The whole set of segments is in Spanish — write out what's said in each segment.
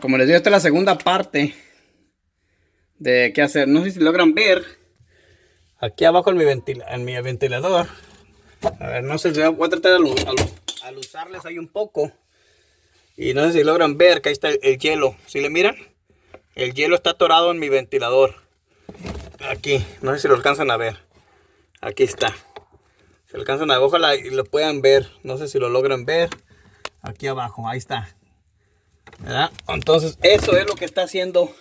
Como les digo, esta es la segunda parte de qué hacer. No sé si logran ver aquí abajo en mi ventilador. A ver, no sé si voy a tratar de alusarles ahí un poco. Y no sé si logran ver que ahí está el hielo. ¿Sí le miran? El hielo está atorado en mi ventilador. Aquí, no sé si lo alcanzan a ver. Aquí está. Si alcanzan a ver, ojalá y lo puedan ver. No sé si lo logran ver. Aquí abajo, ahí está. ¿Verdad? Entonces, eso es lo que está haciendo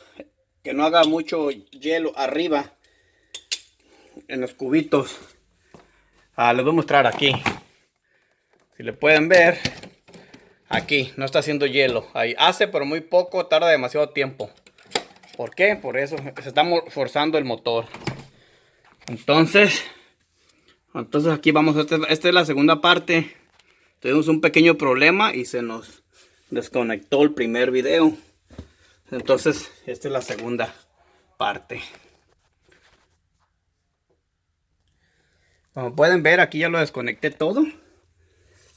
que no haga mucho hielo arriba en los cubitos. Les voy a mostrar aquí. Si le pueden ver, aquí no está haciendo hielo. Ahí hace, pero muy poco, tarda demasiado tiempo. ¿Por qué? Por eso se está forzando el motor. Entonces aquí vamos. Esta es la segunda parte. Tuvimos un pequeño problema y se nos desconectó el primer video. Entonces, esta es la segunda parte. Como pueden ver, aquí ya lo desconecté todo.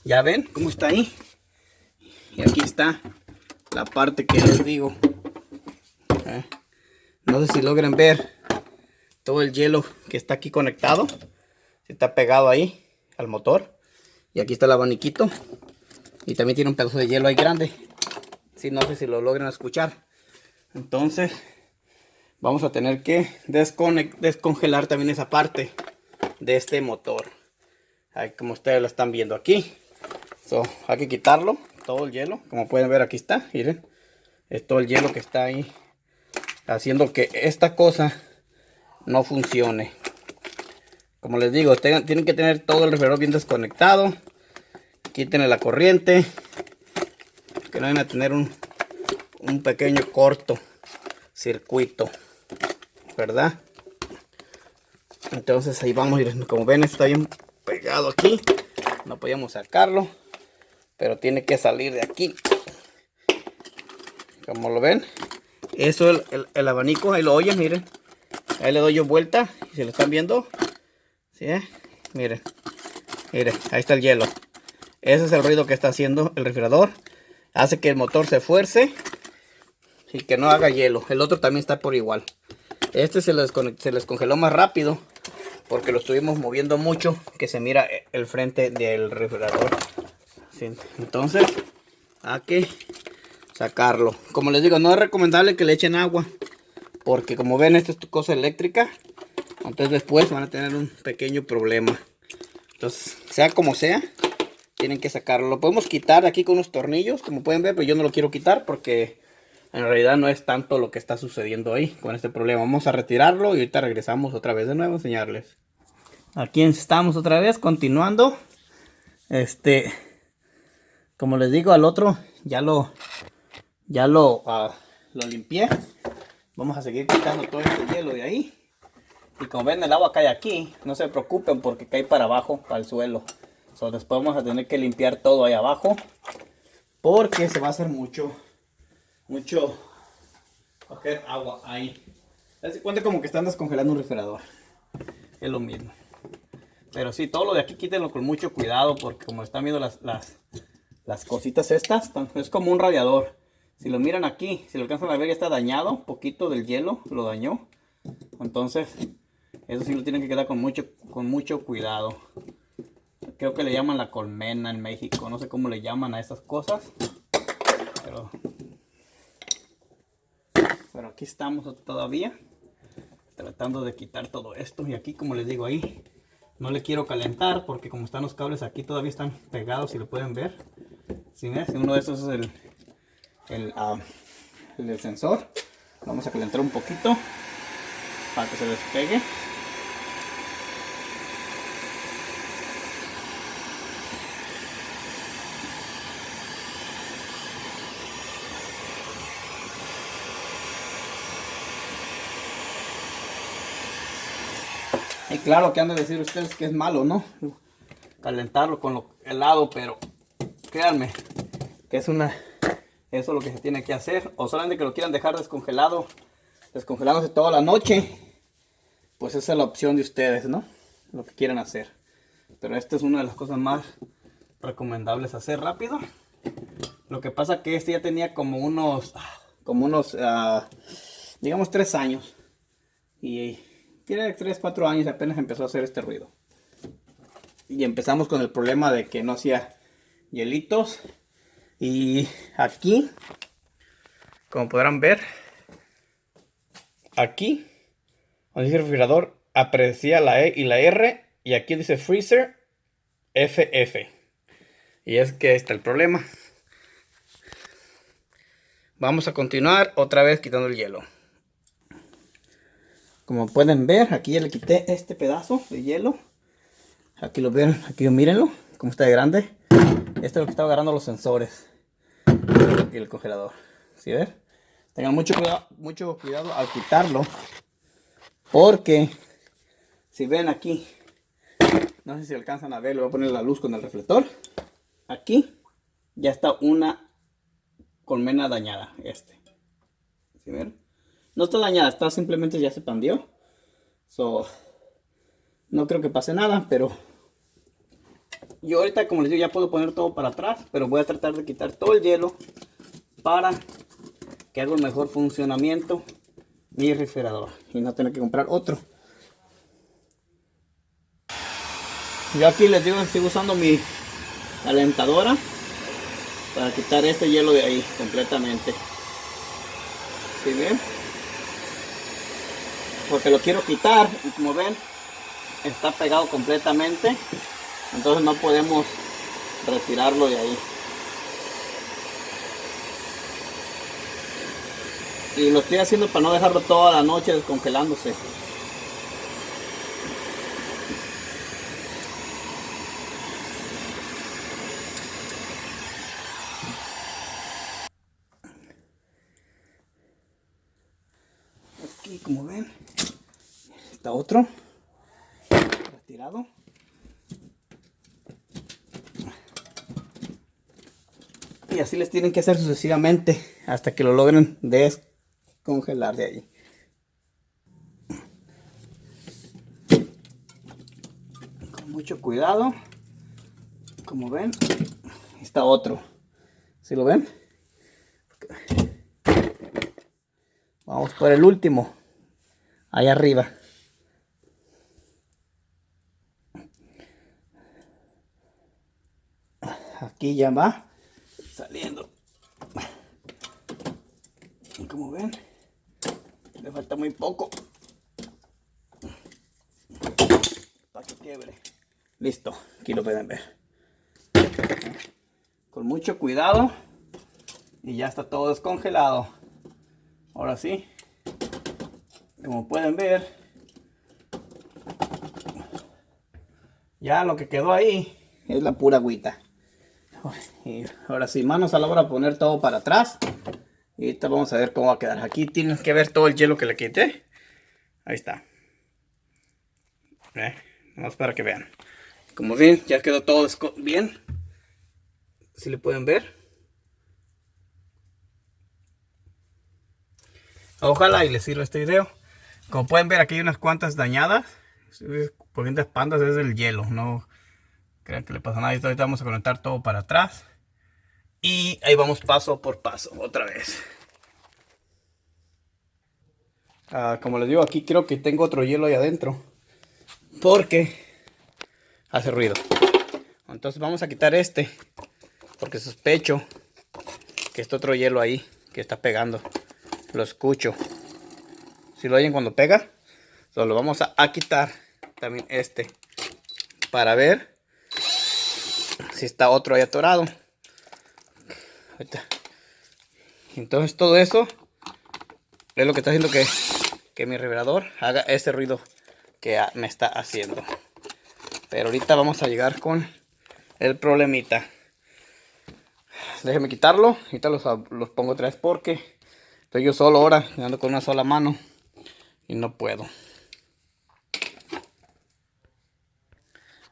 Ya ven cómo está ahí. Y aquí está la parte que les digo. No sé si logran ver todo el hielo que está aquí conectado. Está pegado ahí al motor. Y aquí está el abaniquito. Y también tiene un pedazo de hielo ahí grande. Sí, no sé si lo logran escuchar. Entonces vamos a tener que descongelar también esa parte de este motor. Ahí, como ustedes lo están viendo aquí. Hay que quitarlo, todo el hielo. Como pueden ver, aquí está, miren. Es todo el hielo que está ahí haciendo que esta cosa no funcione. Como les digo, tienen que tener todo el refrigerador bien desconectado. Quítenle la corriente, que no vayan a tener un pequeño corto circuito, ¿verdad? Entonces ahí vamos, como ven está bien pegado aquí. No podíamos sacarlo, pero tiene que salir de aquí. Como lo ven, eso es el abanico, ahí lo oyen, miren. Ahí le doy yo vuelta, y si lo están viendo, ¿sí? Miren, ahí está el hielo. Ese es el ruido que está haciendo el refrigerador. Hace que el motor se fuerce y que no haga hielo. El otro también está por igual. Este se les congeló más rápido porque lo estuvimos moviendo mucho, que se mira el frente del refrigerador. ¿Sí? Entonces hay que sacarlo. Como les digo, no es recomendable que le echen agua, porque como ven, esta es cosa eléctrica. Entonces después van a tener un pequeño problema. Entonces, sea como sea, tienen que sacarlo. Lo podemos quitar aquí con unos tornillos, como pueden ver, pero yo no lo quiero quitar porque en realidad no es tanto lo que está sucediendo ahí con este problema. Vamos a retirarlo y ahorita regresamos otra vez de nuevo a enseñarles. Aquí estamos otra vez continuando. Como les digo, al otro ya lo limpié. Vamos a seguir quitando todo este hielo de ahí. Y como ven, el agua cae aquí. No se preocupen porque cae para abajo, para el suelo. Después vamos a tener que limpiar todo ahí abajo, porque se va a hacer mucho coger agua ahí. Se cuenta como que están descongelando un refrigerador. Es lo mismo. Pero sí, todo lo de aquí quítenlo con mucho cuidado, porque como están viendo las cositas estas, es como un radiador. Si lo miran aquí, si lo alcanzan a ver, ya está dañado. Un poquito del hielo lo dañó. Entonces, eso sí lo tienen que quedar con mucho cuidado. Creo que le llaman la colmena en México. No sé cómo le llaman a esas cosas. Pero aquí estamos todavía tratando de quitar todo esto. Y aquí, como les digo, ahí no le quiero calentar porque como están los cables aquí todavía están pegados, si lo pueden ver. ¿Sí ves? Uno de esos es el sensor. Vamos a calentar un poquito para que se despegue. Y claro que han de decir ustedes que es malo, ¿no? Calentarlo con lo helado, pero créanme que eso es lo que se tiene que hacer. O solamente que lo quieran dejar descongelándose toda la noche, pues esa es la opción de ustedes, ¿no? Lo que quieran hacer. Pero esta es una de las cosas más recomendables hacer rápido. Lo que pasa que este ya tenía como unos digamos 3 años. Y tiene 3, 4 años y apenas empezó a hacer este ruido. Y empezamos con el problema de que no hacía hielitos. Y aquí, como podrán ver, aquí, donde dice refrigerador, aprecia la E y la R. Y aquí dice freezer FF. Y es que está el problema. Vamos a continuar otra vez quitando el hielo. Como pueden ver, aquí ya le quité este pedazo de hielo. Aquí lo ven, aquí mírenlo, cómo está de grande. Esto es lo que estaba agarrando los sensores y el congelador. ¿Sí ven? Tengan mucho cuidado al quitarlo. Porque si ven aquí, no sé si alcanzan a ver, le voy a poner la luz con el reflector. Aquí ya está una colmena dañada. ¿Sí ven? No está dañada, está simplemente ya se pandió. No creo que pase nada, pero yo ahorita, como les digo, ya puedo poner todo para atrás, pero voy a tratar de quitar todo el hielo para que haga un mejor funcionamiento mi refrigerador y no tener que comprar otro. Yo aquí les digo, estoy usando mi calentadora para quitar este hielo de ahí completamente. ¿Sí ven? Porque lo quiero quitar y como ven está pegado completamente, entonces no podemos retirarlo de ahí. Y lo estoy haciendo para no dejarlo toda la noche descongelándose. Aquí como ven está otro retirado. Y así les tienen que hacer sucesivamente hasta que lo logren descongelar de ahí. Con mucho cuidado. Como ven, está otro. ¿Sí lo ven? Vamos por el último. Ahí arriba. Aquí ya va saliendo. Y como ven, le falta muy poco para que quiebre. Listo, aquí lo pueden ver. Con mucho cuidado y ya está todo descongelado. Ahora sí, como pueden ver, ya lo que quedó ahí es la pura agüita. Y ahora sí, manos a la obra, poner todo para atrás. Y ahorita vamos a ver cómo va a quedar. Aquí tienen que ver todo el hielo que le quité. Ahí está. Vamos para que vean. Como ven, ya quedó todo bien. Si le pueden ver. Ojalá y les sirva este video. Como pueden ver, aquí hay unas cuantas dañadas. Poquitas pandas es el hielo. No crean que le pasa nada. Ahorita vamos a conectar todo para atrás. Y ahí vamos paso por paso. Otra vez. Como les digo, aquí creo que tengo otro hielo ahí adentro. Porque hace ruido. Entonces vamos a quitar este. Porque sospecho que está otro hielo ahí que está pegando. Lo escucho. Si lo oyen cuando pega. Lo vamos a quitar también este. Para ver si está otro ahí atorado. Entonces todo eso es lo que está haciendo que mi refrigerador haga ese ruido que me está haciendo. Pero ahorita vamos a llegar con el problemita. Déjenme quitarlo. Ahorita los pongo otra vez porque estoy yo solo ahora, ando con una sola mano y no puedo.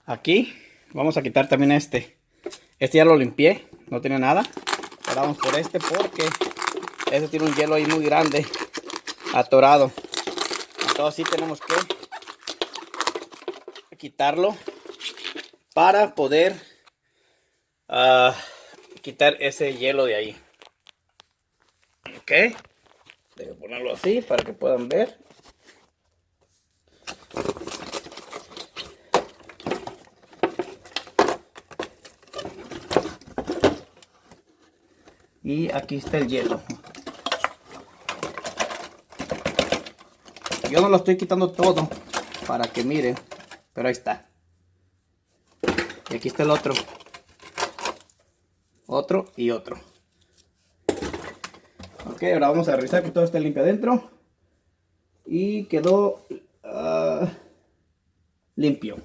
Aquí vamos a quitar también este. Este ya lo limpié, no tiene nada. Ahora vamos por este porque este tiene un hielo ahí muy grande, atorado. Entonces sí tenemos que quitarlo para poder quitar ese hielo de ahí. Ok, dejo ponerlo así para que puedan ver. Y aquí está el hielo. Yo no lo estoy quitando todo para que miren, pero ahí está. Y aquí está el otro. Otro y otro. Ok, ahora vamos a revisar que todo esté limpio adentro. Y quedó limpio.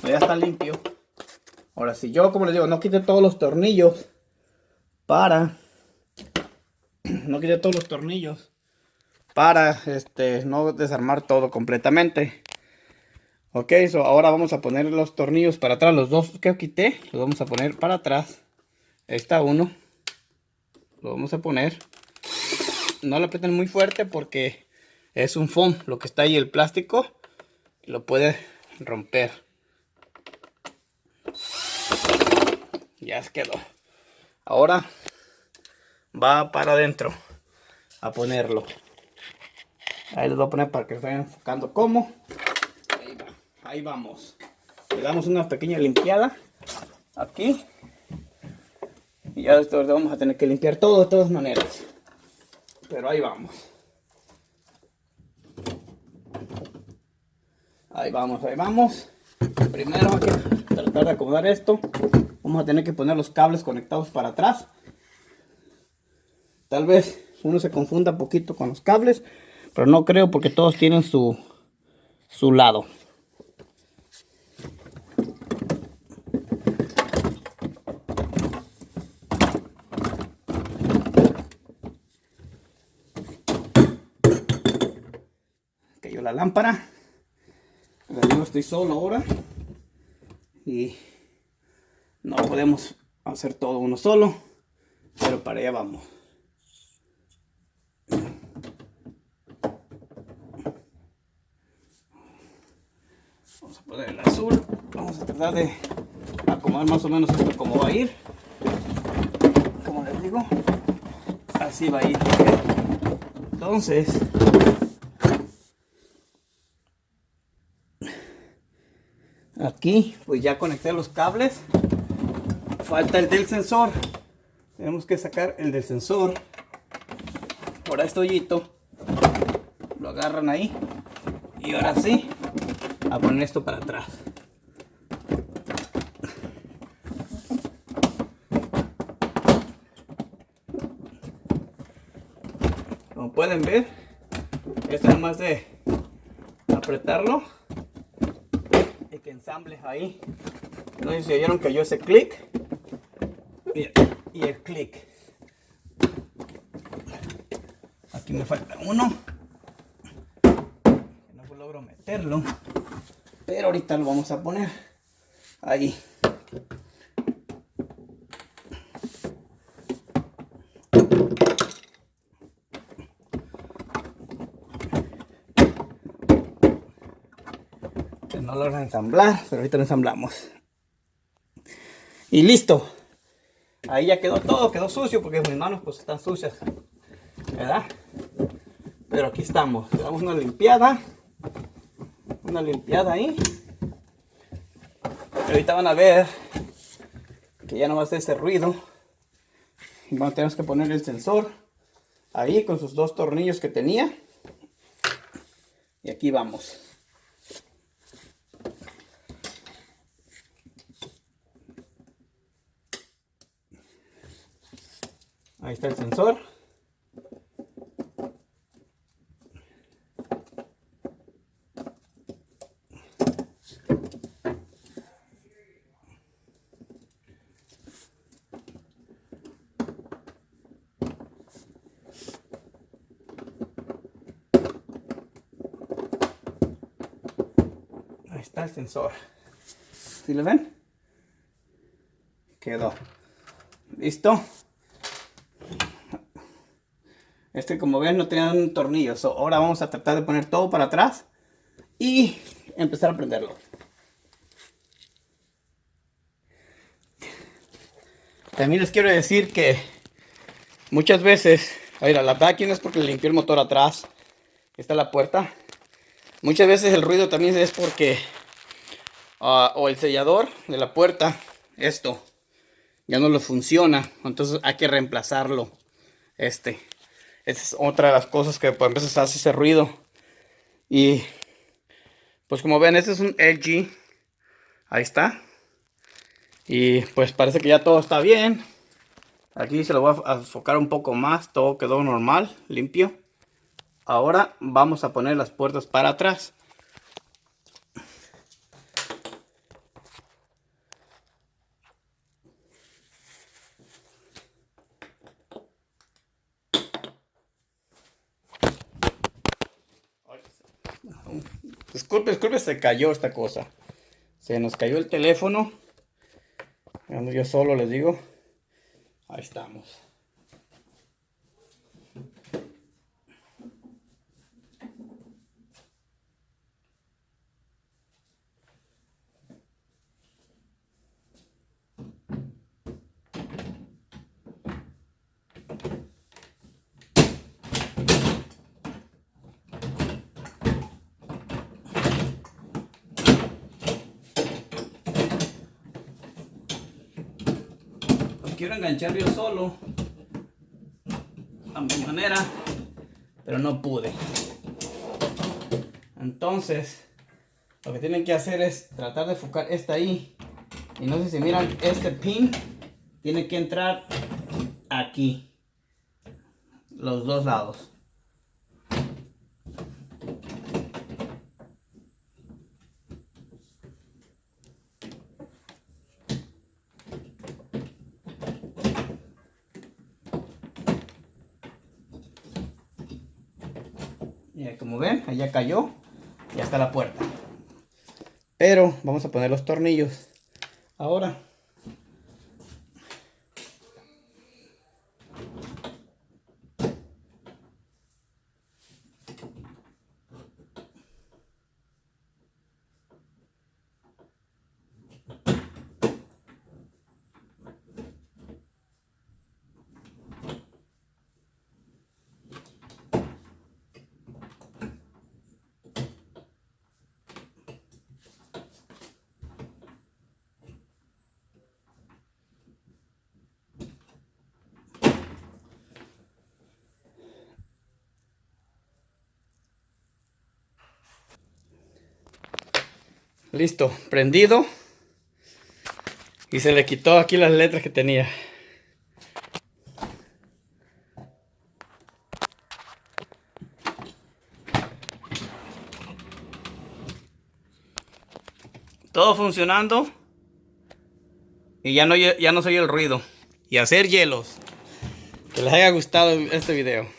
Ya está limpio. Ahora si yo, como les digo, no quité todos los tornillos para... No quité todos los tornillos para no desarmar todo completamente. Ok, ahora vamos a poner los tornillos para atrás. Los dos que quité los vamos a poner para atrás. Ahí está uno. Lo vamos a poner. No lo aprieten muy fuerte porque es un foam lo que está ahí, el plástico. Y lo puede romper. Ya quedó. Ahora va para adentro a ponerlo. Ahí les voy a poner para que se vayan enfocando cómo. Ahí va. Ahí vamos. Le damos una pequeña limpiada aquí. Y ya después vamos a tener que limpiar todo de todas maneras. Pero ahí vamos. Ahí vamos, ahí vamos. Primero hay que tratar de acomodar esto. Vamos a tener que poner los cables conectados para atrás. Tal vez uno se confunda un poquito con los cables, pero no creo porque todos tienen su lado. Cayó la lámpara. Yo estoy solo ahora y no podemos hacer todo uno solo, pero para allá vamos. Vamos a poner el azul. Vamos a tratar de acomodar más o menos esto como va a ir. Como les digo, así va a ir. Entonces, aquí pues ya conecté los cables. Falta el del sensor. Tenemos que sacar el del sensor por este hoyito. Lo agarran ahí. Y ahora sí, a poner esto para atrás. Como pueden ver, esto es más de apretarlo y que ensamble ahí. No sé si oyeron que yo ese clic y el clic. Aquí me falta uno. No logro meterlo, pero ahorita lo vamos a poner ahí. No logro ensamblar, pero ahorita lo ensamblamos. Y listo. Ahí ya quedó todo, quedó sucio porque mis manos pues están sucias, ¿verdad? Pero aquí estamos, le damos una limpiada ahí. Ahorita van a ver que ya no va a hacer ese ruido. Y vamos, tenemos que poner el sensor ahí con sus dos tornillos que tenía. Y aquí vamos. Ahí está el sensor. Ahí está el sensor. ¿Sí lo ven? Quedó. ¿Listo? Como ven no tenía un tornillo. Ahora vamos a tratar de poner todo para atrás y empezar a prenderlo. También les quiero decir que muchas veces, mira, la vacuum es porque le limpié el motor atrás. Está la puerta. Muchas veces el ruido también es porque o el sellador de la puerta, esto, ya no lo funciona. Entonces hay que reemplazarlo. Esta es otra de las cosas que por veces hace ese ruido. Y pues como ven, este es un LG. Ahí está. Y pues parece que ya todo está bien. Aquí se lo voy a enfocar un poco más. Todo quedó normal, limpio. Ahora vamos a poner las puertas para atrás. Disculpe, se cayó esta cosa. Se nos cayó el teléfono. Ando yo solo, les digo. Ahí estamos. Quiero enganchar yo solo a mi manera, pero no pude. Entonces lo que tienen que hacer es tratar de enfocar esta ahí, y no sé si miran, este pin tiene que entrar aquí, los dos lados. Y como ven, allá cayó, ya está la puerta. Pero vamos a poner los tornillos ahora. Listo, prendido. Y se le quitó aquí las letras que tenía. Todo funcionando. Y ya no se oye el ruido. Y hacer hielos. Que les haya gustado este video.